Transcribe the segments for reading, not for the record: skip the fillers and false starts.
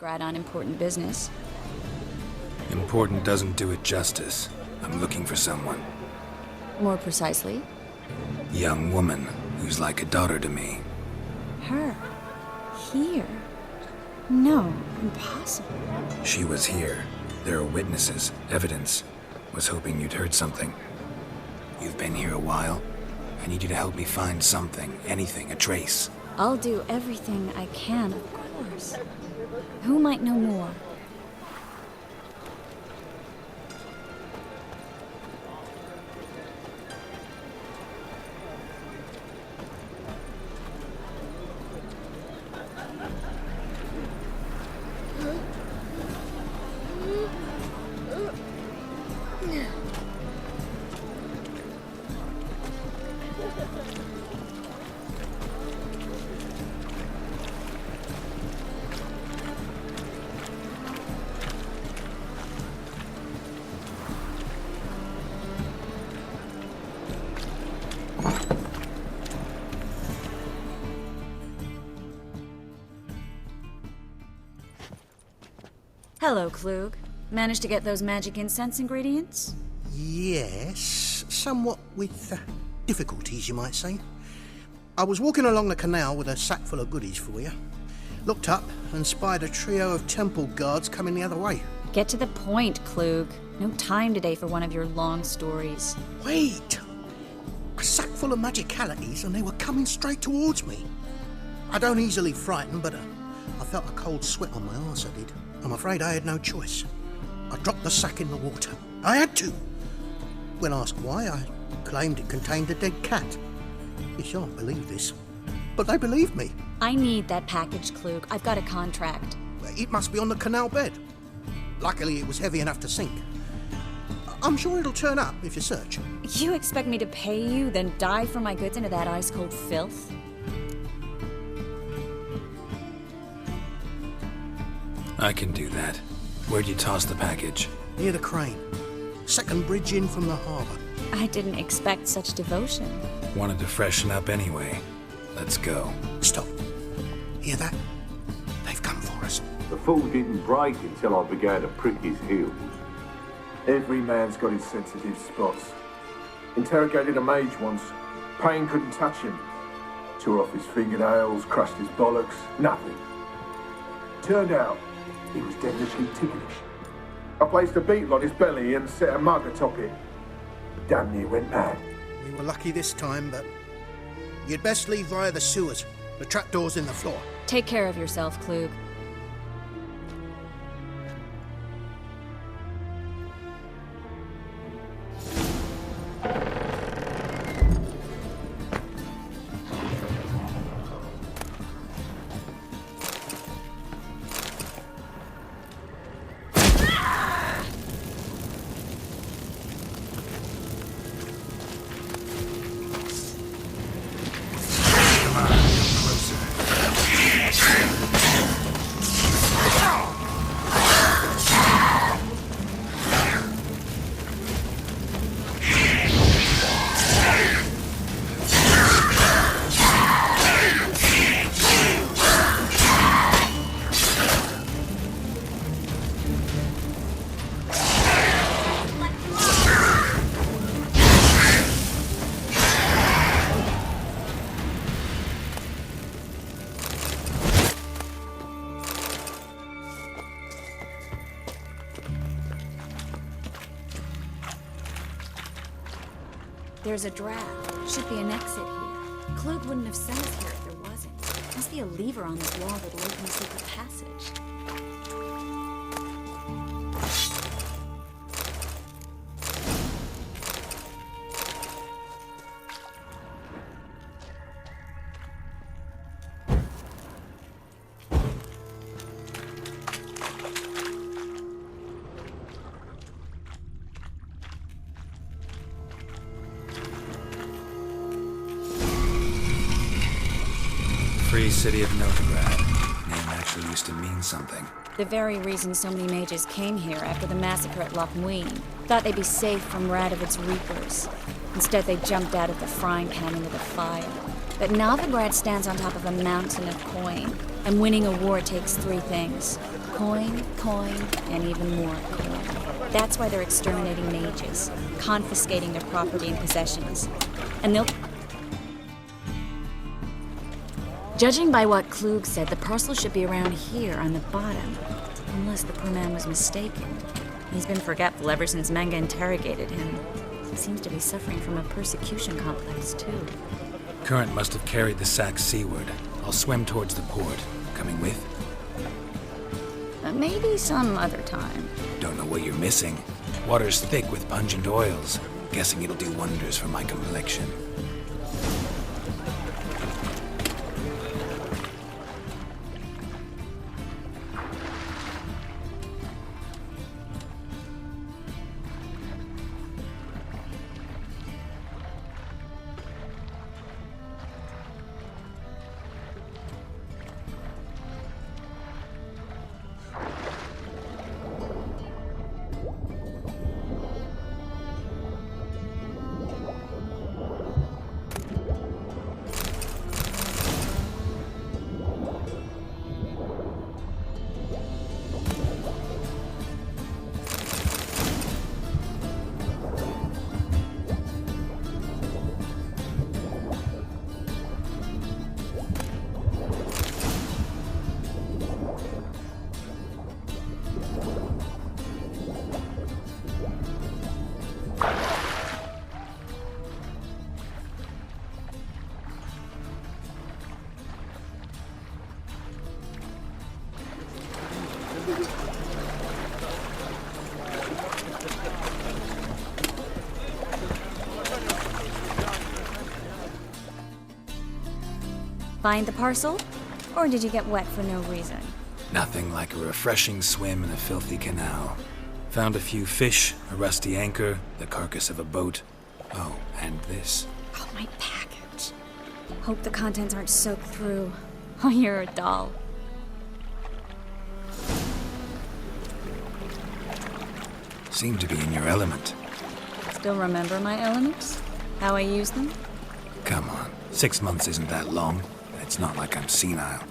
Novigrad on important business. Important doesn't do it justice. I'm looking for someone. More precisely? Young woman who's like a daughter to me. Her? Here? No, impossible. She was here. There are witnesses, evidence. Was hoping you'd heard something. You've been here a while. I need you to help me find something, anything, a trace. I'll do everything I can, of course. Who might know more? Hello, Klug. Managed to get those magic incense ingredients? Yes, somewhat with difficulties, you might say. I was walking along the canal with a sack full of goodies for you. Looked up and spied a trio of temple guards coming the other way. Get to the point, Klug. No time today for one of your long stories. Wait! A sack full of magicalities and they were coming straight towards me. I don't easily frighten, but I felt a cold sweat on my arse, I did. I'm afraid I had no choice. I dropped the sack in the water. I had to. When asked why, I claimed it contained a dead cat. You shan't believe this, but they believed me. I need that package, Klug. I've got a contract. It must be on the canal bed. Luckily, it was heavy enough to sink. I'm sure it'll turn up if you search. You expect me to pay you, then dive for my goods into that ice-cold filth? I can do that. Where'd you toss the package? Near the crane. Second bridge in from the harbour. I didn't expect such devotion. Wanted to freshen up anyway. Let's go. Stop. Hear that? They've come for us. The fool didn't break until I began to prick his heels. Every man's got his sensitive spots. Interrogated a mage once. Pain couldn't touch him. Tore off his fingernails, crushed his bollocks, nothing. Turned out, he was devilishly ticklish. I placed a beetle on his belly and set a mug atop it. Damn near went mad. We were lucky this time, but you'd best leave via the sewers. The trapdoor's in the floor. Take care of yourself, Klug. There's a draft. Should be an exit here. Klug wouldn't have sent us here if there wasn't. Must be a lever on this wall that'll open a secret passage. Free city of Novigrad. Name actually used to mean something. The very reason so many mages came here after the massacre at Loch Muin. Thought they'd be safe from Radovid's reapers. Instead, they jumped out of the frying pan into the fire. But Novigrad stands on top of a mountain of coin, and winning a war takes three things: Coin, coin, and even more coin. That's why they're exterminating mages, confiscating their property and possessions. And they'll... Judging by what Klug said, the parcel should be around here on the bottom. Unless the poor man was mistaken. He's been forgetful ever since Manga interrogated him. He seems to be suffering from a persecution complex, too. Current must have carried the sack seaward. I'll swim towards the port. Coming with? Maybe some other time. Don't know what you're missing. Water's thick with pungent oils. Guessing it'll do wonders for my complexion. Find the parcel? Or did you get wet for no reason? Nothing like a refreshing swim in a filthy canal. Found a few fish, a rusty anchor, the carcass of a boat. Oh, and this. Oh, my package. Hope the contents aren't soaked through. Oh, you're a doll. Seem to be in your element. Still remember my elements? How I use them? Come on, 6 months isn't that long. It's not like I'm senile.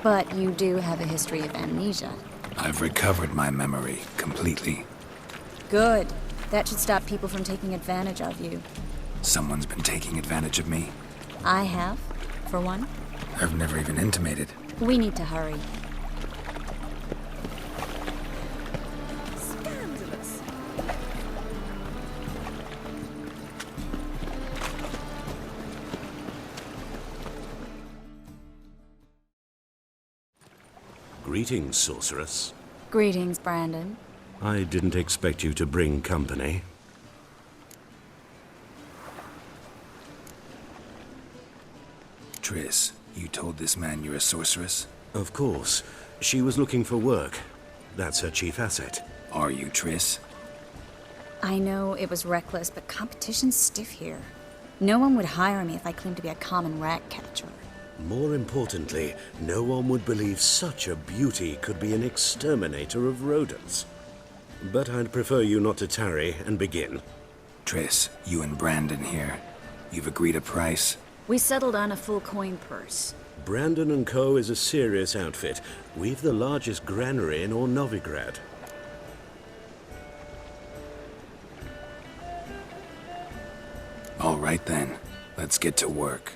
But you do have a history of amnesia. I've recovered my memory completely. Good. That should stop people from taking advantage of you. Someone's been taking advantage of me. I have, for one. I've never even intimated. We need to hurry. Scandalous. Greetings, sorceress. Greetings, Brandon. I didn't expect you to bring company. Triss, you told this man you're a sorceress? Of course. She was looking for work. That's her chief asset. Are you, Triss? I know it was reckless, but competition's stiff here. No one would hire me if I claimed to be a common rat catcher. More importantly, no one would believe such a beauty could be an exterminator of rodents. But I'd prefer you not to tarry and begin. Triss, you and Brandon here. You've agreed a price? We settled on a full coin purse. Brandon & Co. is a serious outfit. We've the largest granary in all Novigrad. All right then, let's get to work.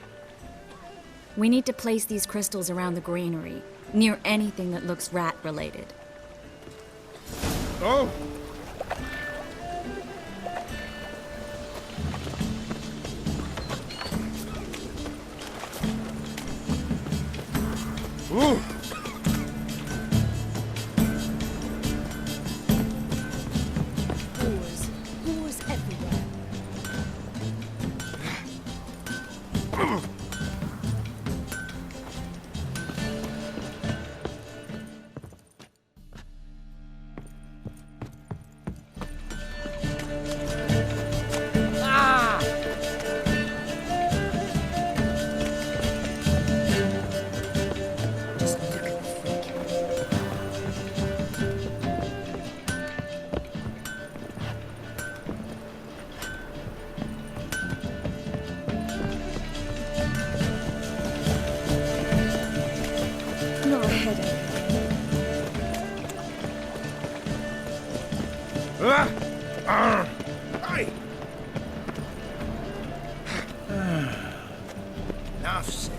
We need to place these crystals around the granary, near anything that looks rat-related. Oh! Ooh! Whores everywhere. Hey! Enough said.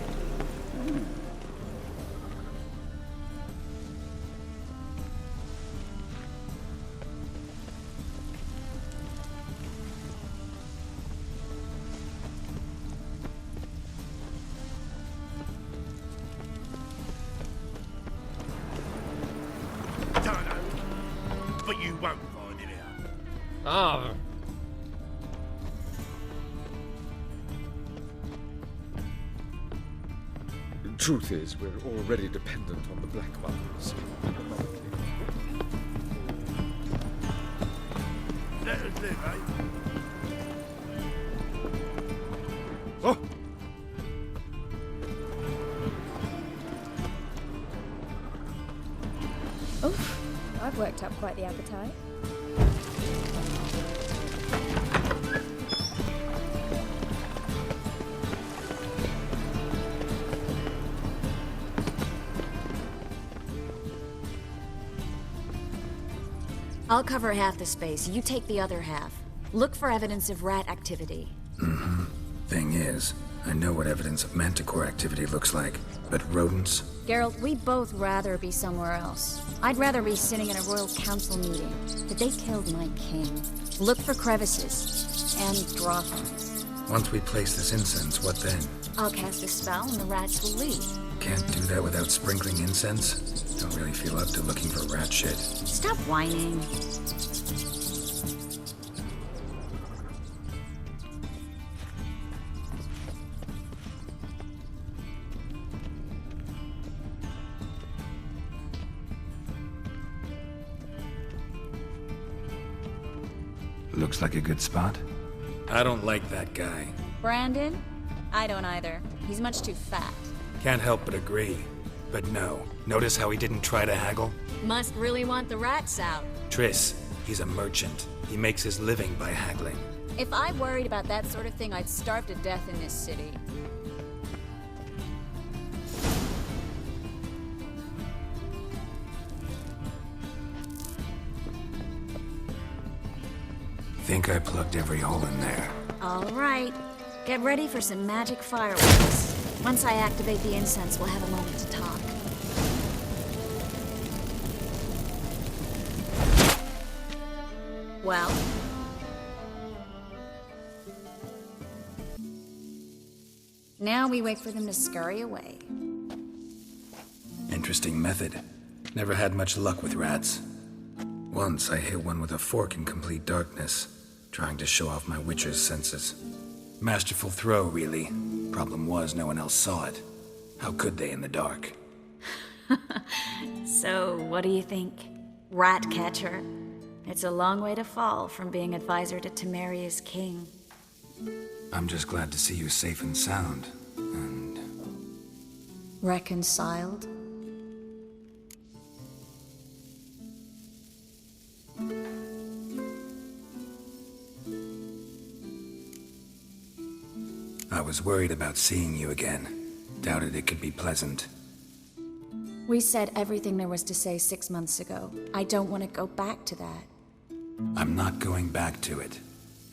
Don't know, but you won't find it out. Oh. The truth is, we're already dependent on the black markets. Let us live, eh? Oh! Oof, I've worked up quite the appetite. I'll cover half the space. You take the other half. Look for evidence of rat activity. Thing is, I know what evidence of manticore activity looks like, but rodents? Geralt, we'd both rather be somewhere else. I'd rather be sitting in a royal council meeting. But they killed my king. Look for crevices. And droppings. Once we place this incense, what then? I'll cast a spell and the rats will leave. Can't do that without sprinkling incense? Don't really feel up to looking for rat shit. Stop whining. Looks like a good spot. I don't like that guy. Brandon? I don't either. He's much too fat. Can't help but agree. But no. Notice how he didn't try to haggle? Must really want the rats out. Triss, he's a merchant. He makes his living by haggling. If I worried about that sort of thing, I'd starve to death in this city. Think I plugged every hole in there. All right. Get ready for some magic fireworks. Once I activate the incense, we'll have a moment to talk. Well? Now we wait for them to scurry away. Interesting method. Never had much luck with rats. Once I hit one with a fork in complete darkness, trying to show off my witcher's senses. Masterful throw, really. Problem was, no one else saw it. How could they in the dark? So, what do you think? Rat catcher? It's a long way to fall from being advisor to Temeria's king. I'm just glad to see you safe and sound. And Reconciled? I was worried about seeing you again. Doubted it could be pleasant. We said everything there was to say 6 months ago. I don't want to go back to that. I'm not going back to it.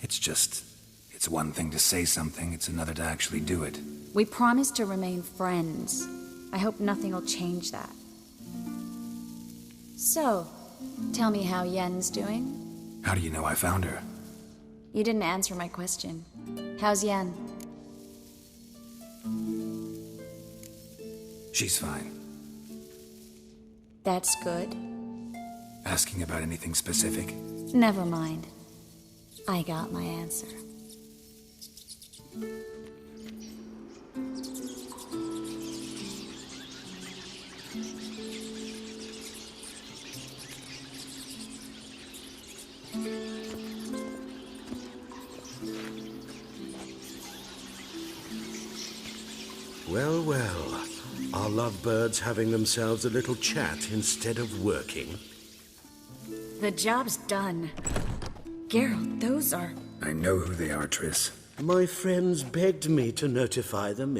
It's one thing to say something, it's another to actually do it. We promised to remain friends. I hope nothing will change that. So, tell me how Yen's doing? How do you know I found her? You didn't answer my question. How's Yen? She's fine. That's good. Asking about anything specific? Never mind. I got my answer. Well, well. Are lovebirds having themselves a little chat instead of working? The job's done. Geralt, those are... I know who they are, Triss. My friends begged me to notify them